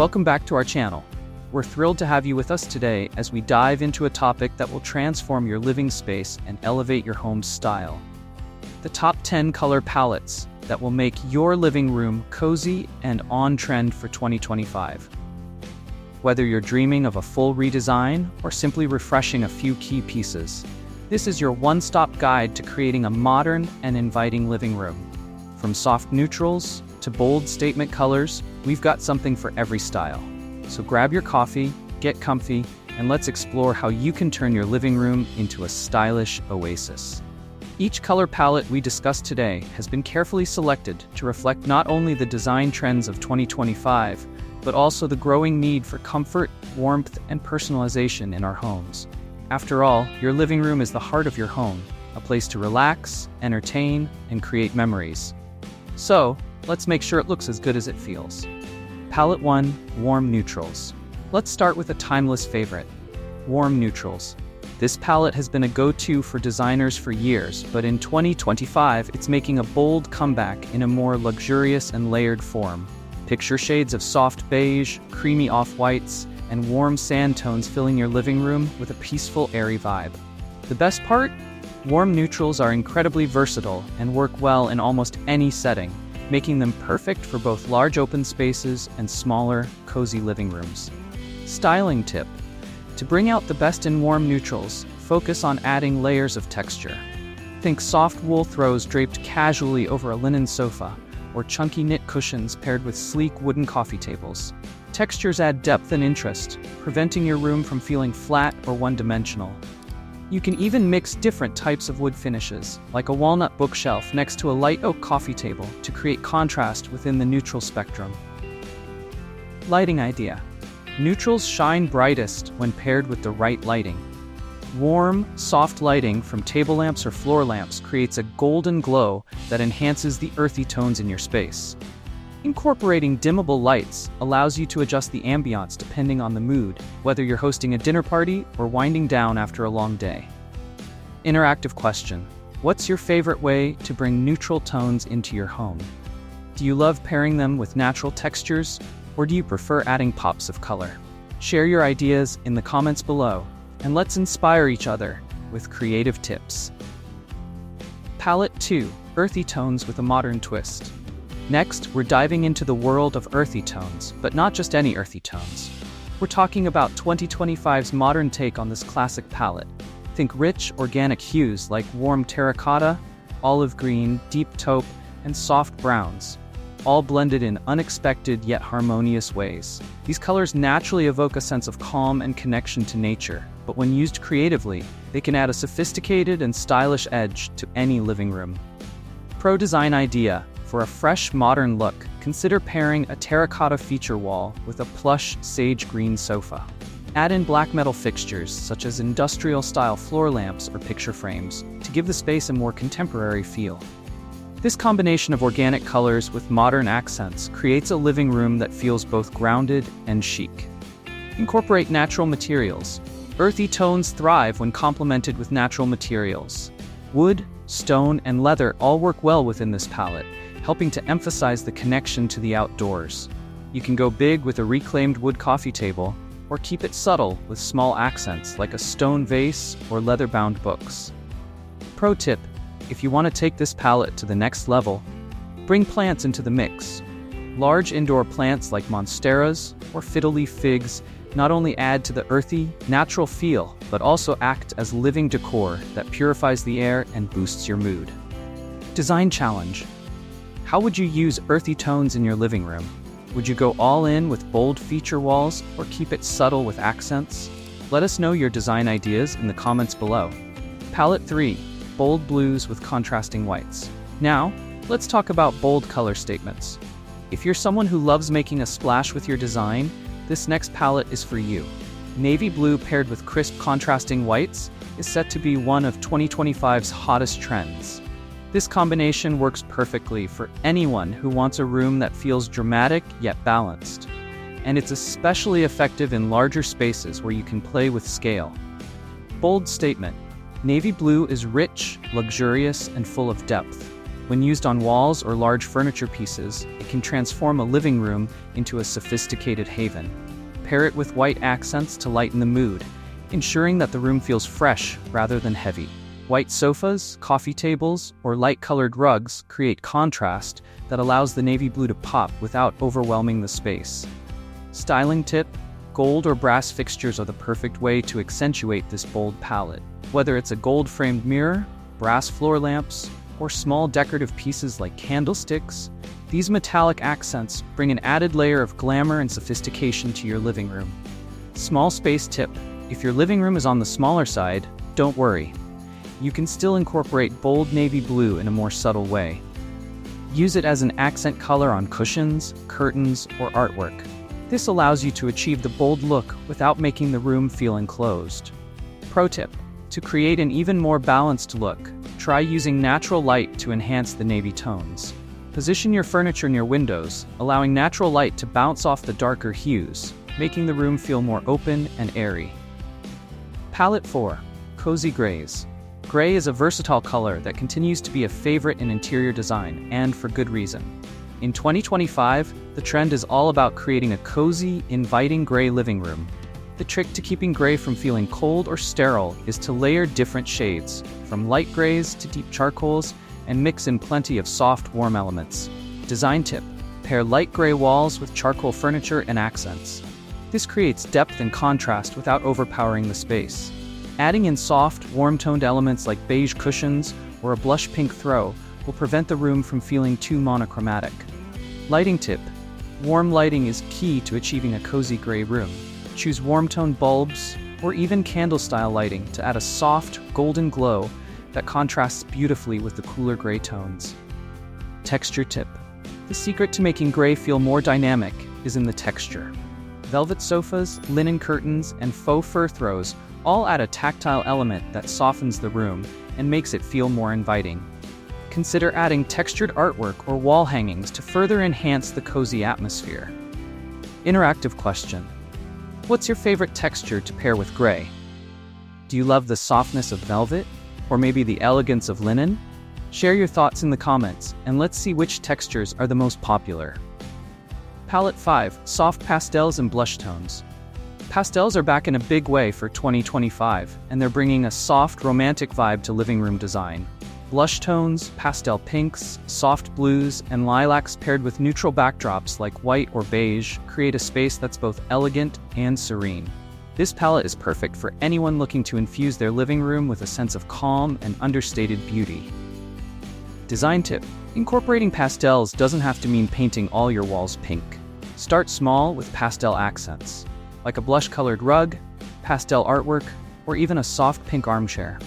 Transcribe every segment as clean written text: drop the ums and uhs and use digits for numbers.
Welcome back to our channel. We're thrilled to have you with us today as we dive into a topic that will transform your living space and elevate your home's style. The top 10 color palettes that will make your living room cozy and on-trend for 2025. Whether you're dreaming of a full redesign or simply refreshing a few key pieces, this is your one-stop guide to creating a modern and inviting living room. From soft neutrals to bold statement colors, we've got something for every style. So grab your coffee, get comfy, and let's explore how you can turn your living room into a stylish oasis. Each color palette we discussed today has been carefully selected to reflect not only the design trends of 2025, but also the growing need for comfort, warmth, and personalization in our homes. After all, your living room is the heart of your home, a place to relax, entertain, and create memories. So, let's make sure it looks as good as it feels. Palette 1, Warm Neutrals. Let's start with a timeless favorite, Warm Neutrals. This palette has been a go-to for designers for years, but in 2025, it's making a bold comeback in a more luxurious and layered form. Picture shades of soft beige, creamy off-whites, and warm sand tones filling your living room with a peaceful, airy vibe. The best part? Warm neutrals are incredibly versatile and work well in almost any setting, making them perfect for both large open spaces and smaller, cozy living rooms. Styling tip: to bring out the best in warm neutrals, focus on adding layers of texture. Think soft wool throws draped casually over a linen sofa, or chunky knit cushions paired with sleek wooden coffee tables. Textures add depth and interest, preventing your room from feeling flat or one-dimensional. You can even mix different types of wood finishes, like a walnut bookshelf next to a light oak coffee table, to create contrast within the neutral spectrum. Lighting idea: neutrals shine brightest when paired with the right lighting. Warm, soft lighting from table lamps or floor lamps creates a golden glow that enhances the earthy tones in your space. Incorporating dimmable lights allows you to adjust the ambiance depending on the mood, whether you're hosting a dinner party or winding down after a long day. Interactive question: what's your favorite way to bring neutral tones into your home? Do you love pairing them with natural textures, or do you prefer adding pops of color? Share your ideas in the comments below, and let's inspire each other with creative tips. Palette 2, Earthy Tones with a modern twist. Next, we're diving into the world of earthy tones, but not just any earthy tones. We're talking about 2025's modern take on this classic palette. Think rich, organic hues like warm terracotta, olive green, deep taupe, and soft browns, all blended in unexpected yet harmonious ways. These colors naturally evoke a sense of calm and connection to nature, but when used creatively, they can add a sophisticated and stylish edge to any living room. Pro design idea: for a fresh, modern look, consider pairing a terracotta feature wall with a plush, sage green sofa. Add in black metal fixtures, such as industrial-style floor lamps or picture frames, to give the space a more contemporary feel. This combination of organic colors with modern accents creates a living room that feels both grounded and chic. Incorporate natural materials. Earthy tones thrive when complemented with natural materials. Wood, stone, and leather all work well within this palette, helping to emphasize the connection to the outdoors. You can go big with a reclaimed wood coffee table, or keep it subtle with small accents like a stone vase or leather-bound books. Pro tip: if you want to take this palette to the next level, bring plants into the mix. Large indoor plants like monsteras or fiddle-leaf figs not only add to the earthy, natural feel, but also act as living decor that purifies the air and boosts your mood. Design challenge: how would you use earthy tones in your living room? Would you go all in with bold feature walls or keep it subtle with accents? Let us know your design ideas in the comments below. Palette 3, Bold Blues with contrasting whites. Now, let's talk about bold color statements. If you're someone who loves making a splash with your design, this next palette is for you. Navy blue paired with crisp contrasting whites is set to be one of 2025's hottest trends. This combination works perfectly for anyone who wants a room that feels dramatic yet balanced. And it's especially effective in larger spaces where you can play with scale. Bold statement: navy blue is rich, luxurious, and full of depth. When used on walls or large furniture pieces, it can transform a living room into a sophisticated haven. Pair it with white accents to lighten the mood, ensuring that the room feels fresh rather than heavy. White sofas, coffee tables, or light-colored rugs create contrast that allows the navy blue to pop without overwhelming the space. Styling tip: gold or brass fixtures are the perfect way to accentuate this bold palette. Whether it's a gold-framed mirror, brass floor lamps, or small decorative pieces like candlesticks, these metallic accents bring an added layer of glamour and sophistication to your living room. Small space tip: if your living room is on the smaller side, don't worry. You can still incorporate bold navy blue in a more subtle way. Use it as an accent color on cushions, curtains, or artwork. This allows you to achieve the bold look without making the room feel enclosed. Pro tip: to create an even more balanced look, try using natural light to enhance the navy tones. Position your furniture near windows, allowing natural light to bounce off the darker hues, making the room feel more open and airy. Palette 4. Cozy Grays. Gray is a versatile color that continues to be a favorite in interior design, and for good reason. In 2025, the trend is all about creating a cozy, inviting gray living room. The trick to keeping gray from feeling cold or sterile is to layer different shades, from light grays to deep charcoals, and mix in plenty of soft, warm elements. Design tip: pair light gray walls with charcoal furniture and accents. This creates depth and contrast without overpowering the space. Adding in soft, warm-toned elements like beige cushions or a blush pink throw will prevent the room from feeling too monochromatic. Lighting tip: warm lighting is key to achieving a cozy gray room. Choose warm-toned bulbs or even candle-style lighting to add a soft, golden glow that contrasts beautifully with the cooler gray tones. Texture tip: the secret to making gray feel more dynamic is in the texture. Velvet sofas, linen curtains, and faux fur throws all add a tactile element that softens the room and makes it feel more inviting. Consider adding textured artwork or wall hangings to further enhance the cozy atmosphere. Interactive question: what's your favorite texture to pair with gray? Do you love the softness of velvet? Or maybe the elegance of linen? Share your thoughts in the comments, and let's see which textures are the most popular. Palette 5. Soft Pastels and Blush Tones. Pastels are back in a big way for 2025, and they're bringing a soft, romantic vibe to living room design. Blush tones, pastel pinks, soft blues, and lilacs paired with neutral backdrops like white or beige create a space that's both elegant and serene. This palette is perfect for anyone looking to infuse their living room with a sense of calm and understated beauty. Design tip: incorporating pastels doesn't have to mean painting all your walls pink. Start small with pastel accents, like a blush-colored rug, pastel artwork, or even a soft pink armchair.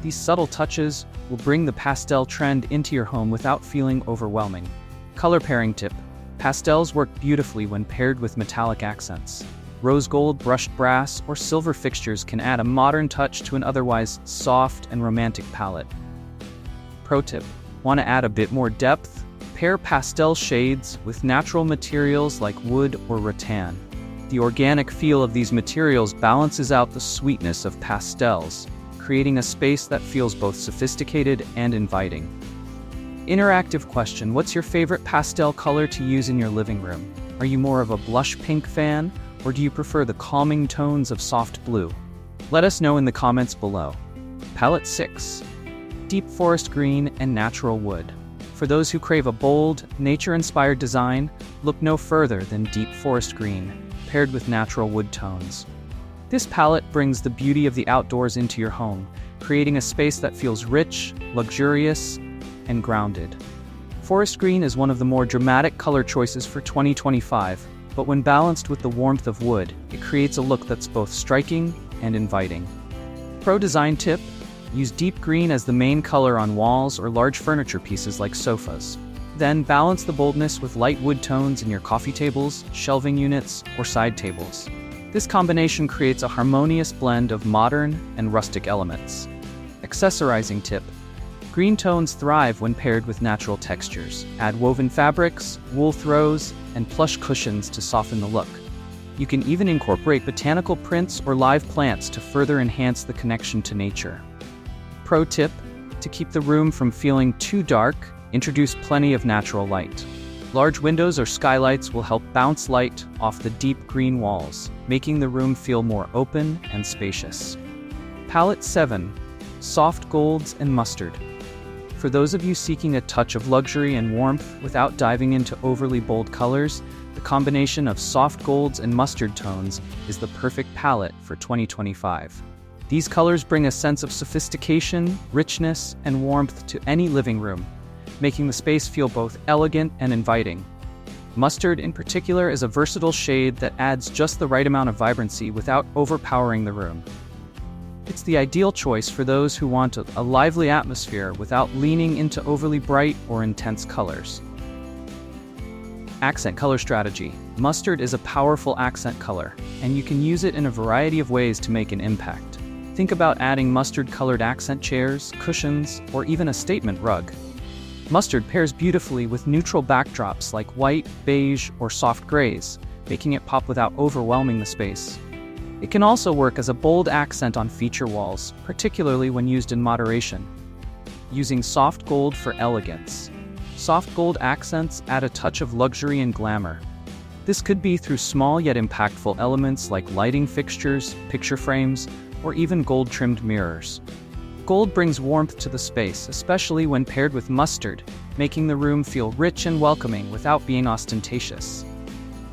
These subtle touches will bring the pastel trend into your home without feeling overwhelming. Color pairing tip: pastels work beautifully when paired with metallic accents. Rose gold, brushed brass, or silver fixtures can add a modern touch to an otherwise soft and romantic palette. Pro tip: want to add a bit more depth? Pair pastel shades with natural materials like wood or rattan. The organic feel of these materials balances out the sweetness of pastels, creating a space that feels both sophisticated and inviting. Interactive question: what's your favorite pastel color to use in your living room? Are you more of a blush pink fan, or do you prefer the calming tones of soft blue? Let us know in the comments below. Palette 6. Deep Forest Green and Natural Wood. For those who crave a bold, nature-inspired design, look no further than Deep Forest Green, paired with natural wood tones. This palette brings the beauty of the outdoors into your home, creating a space that feels rich, luxurious, and grounded. Forest green is one of the more dramatic color choices for 2025, but when balanced with the warmth of wood, it creates a look that's both striking and inviting. Pro design tip: use deep green as the main color on walls or large furniture pieces like sofas. Then balance the boldness with light wood tones in your coffee tables, shelving units, or side tables. This combination creates a harmonious blend of modern and rustic elements. Accessorizing tip: green tones thrive when paired with natural textures. Add woven fabrics, wool throws, and plush cushions to soften the look. You can even incorporate botanical prints or live plants to further enhance the connection to nature. Pro tip: to keep the room from feeling too dark, Introduce plenty of natural light. Large windows or skylights will help bounce light off the deep green walls, making the room feel more open and spacious. Palette 7. Soft golds and mustard. For those of you seeking a touch of luxury and warmth without diving into overly bold colors, the combination of soft golds and mustard tones is the perfect palette for 2025. These colors bring a sense of sophistication, richness, and warmth to any living room, making the space feel both elegant and inviting. Mustard, in particular, is a versatile shade that adds just the right amount of vibrancy without overpowering the room. It's the ideal choice for those who want a lively atmosphere without leaning into overly bright or intense colors. Accent color strategy. Mustard is a powerful accent color, and you can use it in a variety of ways to make an impact. Think about adding mustard-colored accent chairs, cushions, or even a statement rug. Mustard pairs beautifully with neutral backdrops like white, beige, or soft grays, making it pop without overwhelming the space. It can also work as a bold accent on feature walls, particularly when used in moderation. Using soft gold for elegance. Soft gold accents add a touch of luxury and glamour. This could be through small yet impactful elements like lighting fixtures, picture frames, or even gold-trimmed mirrors. Gold brings warmth to the space, especially when paired with mustard, making the room feel rich and welcoming without being ostentatious.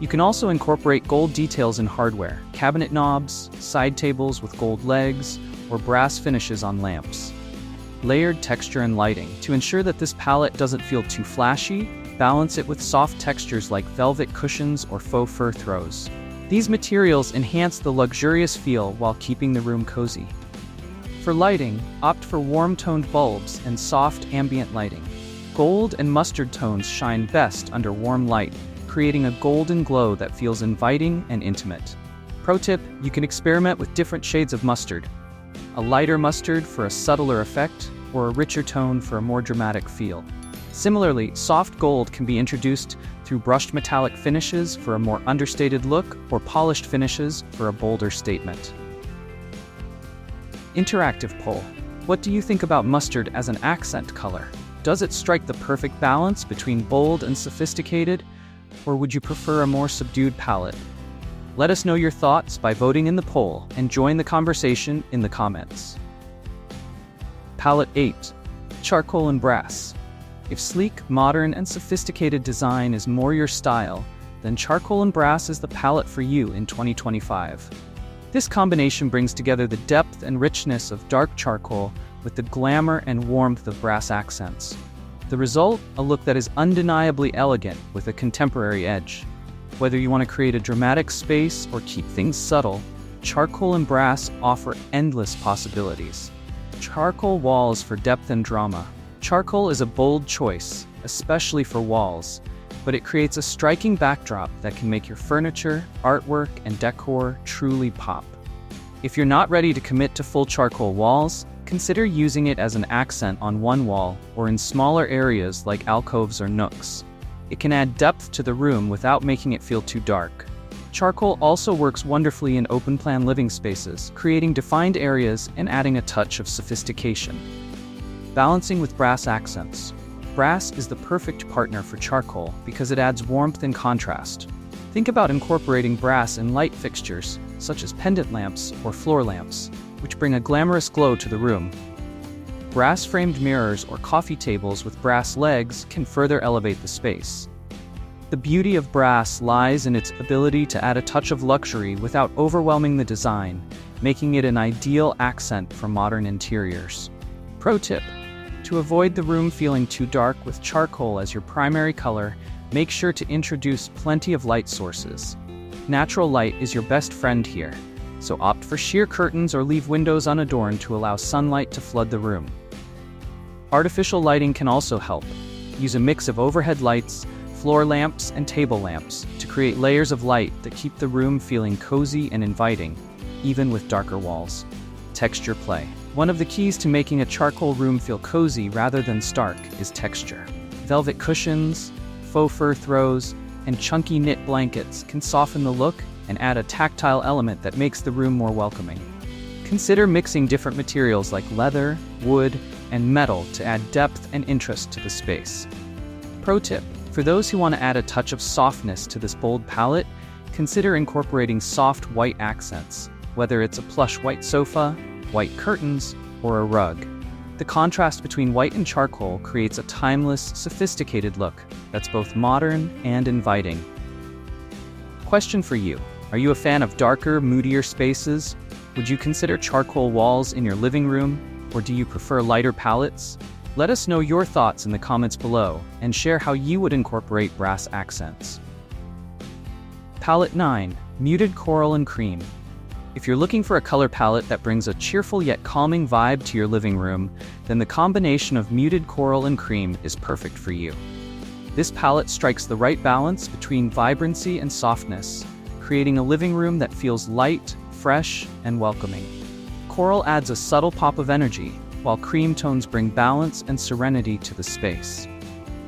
You can also incorporate gold details in hardware, cabinet knobs, side tables with gold legs, or brass finishes on lamps. Layered texture and lighting. To ensure that this palette doesn't feel too flashy, balance it with soft textures like velvet cushions or faux fur throws. These materials enhance the luxurious feel while keeping the room cozy. For lighting, opt for warm-toned bulbs and soft ambient lighting. Gold and mustard tones shine best under warm light, creating a golden glow that feels inviting and intimate. Pro tip, you can experiment with different shades of mustard. A lighter mustard for a subtler effect, or a richer tone for a more dramatic feel. Similarly, soft gold can be introduced through brushed metallic finishes for a more understated look, or polished finishes for a bolder statement. Interactive poll. What do you think about mustard as an accent color? Does it strike the perfect balance between bold and sophisticated, or would you prefer a more subdued palette? Let us know your thoughts by voting in the poll and join the conversation in the comments. Palette 8. Charcoal and brass. If sleek, modern, and sophisticated design is more your style, then charcoal and brass is the palette for you in 2025. This combination brings together the depth and richness of dark charcoal with the glamour and warmth of brass accents. The result? A look that is undeniably elegant with a contemporary edge. Whether you want to create a dramatic space or keep things subtle, charcoal and brass offer endless possibilities. Charcoal walls for depth and drama. Charcoal is a bold choice, especially for walls, but it creates a striking backdrop that can make your furniture, artwork, and decor truly pop. If you're not ready to commit to full charcoal walls, consider using it as an accent on one wall or in smaller areas like alcoves or nooks. It can add depth to the room without making it feel too dark. Charcoal also works wonderfully in open-plan living spaces, creating defined areas and adding a touch of sophistication. Balancing with brass accents. Brass is the perfect partner for charcoal because it adds warmth and contrast. Think about incorporating brass in light fixtures, such as pendant lamps or floor lamps, which bring a glamorous glow to the room. Brass-framed mirrors or coffee tables with brass legs can further elevate the space. The beauty of brass lies in its ability to add a touch of luxury without overwhelming the design, making it an ideal accent for modern interiors. Pro tip: to avoid the room feeling too dark with charcoal as your primary color, make sure to introduce plenty of light sources. Natural light is your best friend here, so opt for sheer curtains or leave windows unadorned to allow sunlight to flood the room. Artificial lighting can also help. Use a mix of overhead lights, floor lamps, and table lamps to create layers of light that keep the room feeling cozy and inviting, even with darker walls. Texture play. One of the keys to making a charcoal room feel cozy rather than stark is texture. Velvet cushions, faux fur throws, and chunky knit blankets can soften the look and add a tactile element that makes the room more welcoming. Consider mixing different materials like leather, wood, and metal to add depth and interest to the space. Pro tip: for those who want to add a touch of softness to this bold palette, consider incorporating soft white accents, whether it's a plush white sofa, white curtains, or a rug. The contrast between white and charcoal creates a timeless, sophisticated look that's both modern and inviting. Question for you: are you a fan of darker, moodier spaces? Would you consider charcoal walls in your living room, or do you prefer lighter palettes? Let us know your thoughts in the comments below and share how you would incorporate brass accents. Palette 9. Muted Coral and Cream. If you're looking for a color palette that brings a cheerful yet calming vibe to your living room, then the combination of muted coral and cream is perfect for you. This palette strikes the right balance between vibrancy and softness, creating a living room that feels light, fresh, and welcoming. Coral adds a subtle pop of energy, while cream tones bring balance and serenity to the space.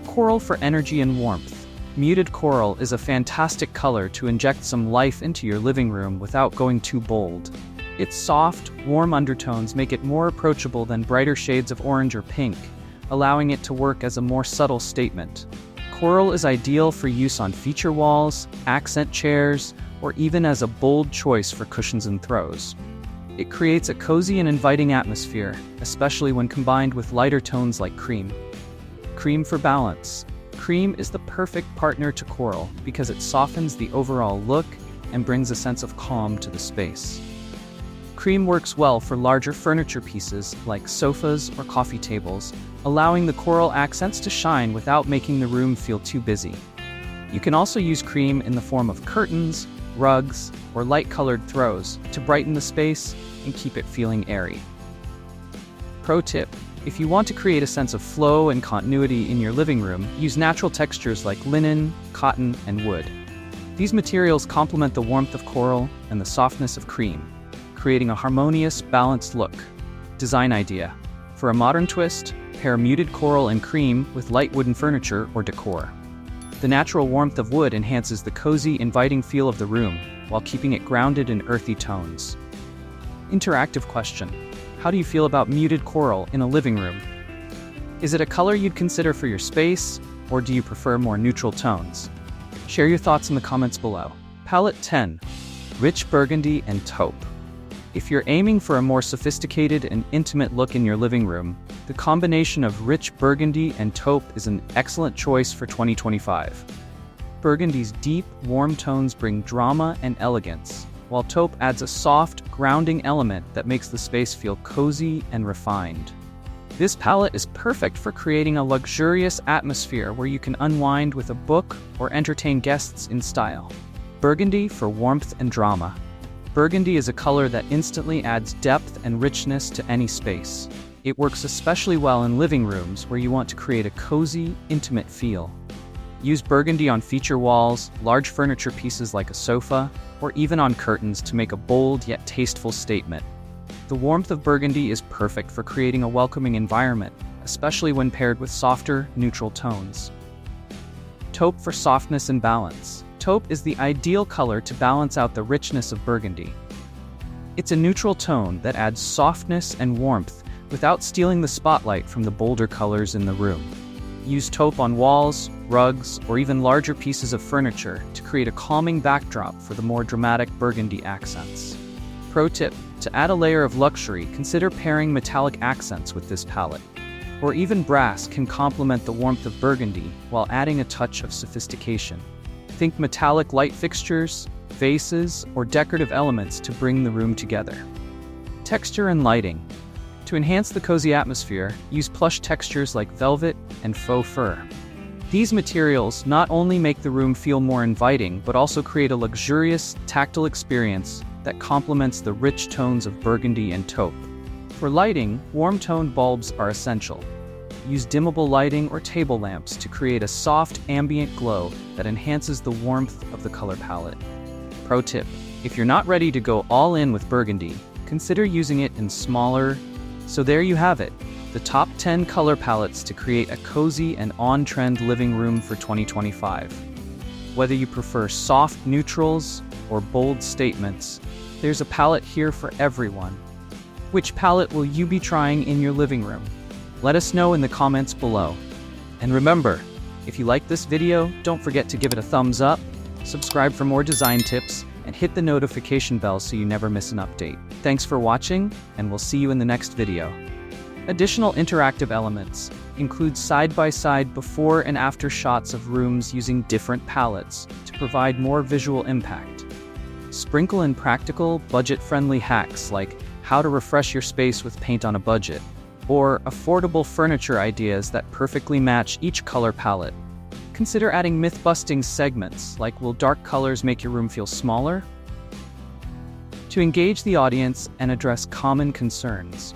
Coral for energy and warmth. Muted coral is a fantastic color to inject some life into your living room without going too bold. Its soft, warm undertones make it more approachable than brighter shades of orange or pink, allowing it to work as a more subtle statement. Coral is ideal for use on feature walls, accent chairs, or even as a bold choice for cushions and throws. It creates a cozy and inviting atmosphere, especially when combined with lighter tones like cream. Cream for balance. Cream is the perfect partner to coral because it softens the overall look and brings a sense of calm to the space. Cream works well for larger furniture pieces like sofas or coffee tables, allowing the coral accents to shine without making the room feel too busy. You can also use cream in the form of curtains, rugs, or light-colored throws to brighten the space and keep it feeling airy. Pro tip: if you want to create a sense of flow and continuity in your living room, use natural textures like linen, cotton, and wood. These materials complement the warmth of coral and the softness of cream, creating a harmonious, balanced look. Design idea: for a modern twist, pair muted coral and cream with light wooden furniture or decor. The natural warmth of wood enhances the cozy, inviting feel of the room, while keeping it grounded in earthy tones. Interactive question: how do you feel about muted coral in a living room? Is it a color you'd consider for your space, or do you prefer more neutral tones? Share your thoughts in the comments below. Palette 10. Rich Burgundy and Taupe. If you're aiming for a more sophisticated and intimate look in your living room, the combination of rich burgundy and taupe is an excellent choice for 2025. Burgundy's deep, warm tones bring drama and elegance, while taupe adds a soft, grounding element that makes the space feel cozy and refined. This palette is perfect for creating a luxurious atmosphere where you can unwind with a book or entertain guests in style. Burgundy for warmth and drama. Burgundy is a color that instantly adds depth and richness to any space. It works especially well in living rooms where you want to create a cozy, intimate feel. Use burgundy on feature walls, large furniture pieces like a sofa, or even on curtains to make a bold yet tasteful statement. The warmth of burgundy is perfect for creating a welcoming environment, especially when paired with softer, neutral tones. Taupe for softness and balance. Taupe is the ideal color to balance out the richness of burgundy. It's a neutral tone that adds softness and warmth without stealing the spotlight from the bolder colors in the room. Use taupe on walls, rugs, or even larger pieces of furniture to create a calming backdrop for the more dramatic burgundy accents. Pro tip: to add a layer of luxury, consider pairing metallic accents with this palette. Or even brass can complement the warmth of burgundy while adding a touch of sophistication. Think metallic light fixtures, vases, or decorative elements to bring the room together. Texture and lighting. To enhance the cozy atmosphere, use plush textures like velvet and faux fur. These materials not only make the room feel more inviting, but also create a luxurious, tactile experience that complements the rich tones of burgundy and taupe. For lighting, warm-toned bulbs are essential. Use dimmable lighting or table lamps to create a soft, ambient glow that enhances the warmth of the color palette. Pro tip: if you're not ready to go all in with burgundy, consider using it in smaller. So there you have it, the top 10 color palettes to create a cozy and on-trend living room for 2025. Whether you prefer soft neutrals or bold statements, there's a palette here for everyone. Which palette will you be trying in your living room? Let us know in the comments below. And remember, if you like this video, don't forget to give it a thumbs up, subscribe for more design tips, and hit the notification bell so you never miss an update. Thanks for watching, and we'll see you in the next video. Additional interactive elements include side-by-side before and after shots of rooms using different palettes to provide more visual impact. Sprinkle in practical, budget-friendly hacks like how to refresh your space with paint on a budget, or affordable furniture ideas that perfectly match each color palette. Consider adding myth-busting segments like will dark colors make your room feel smaller? To engage the audience and address common concerns.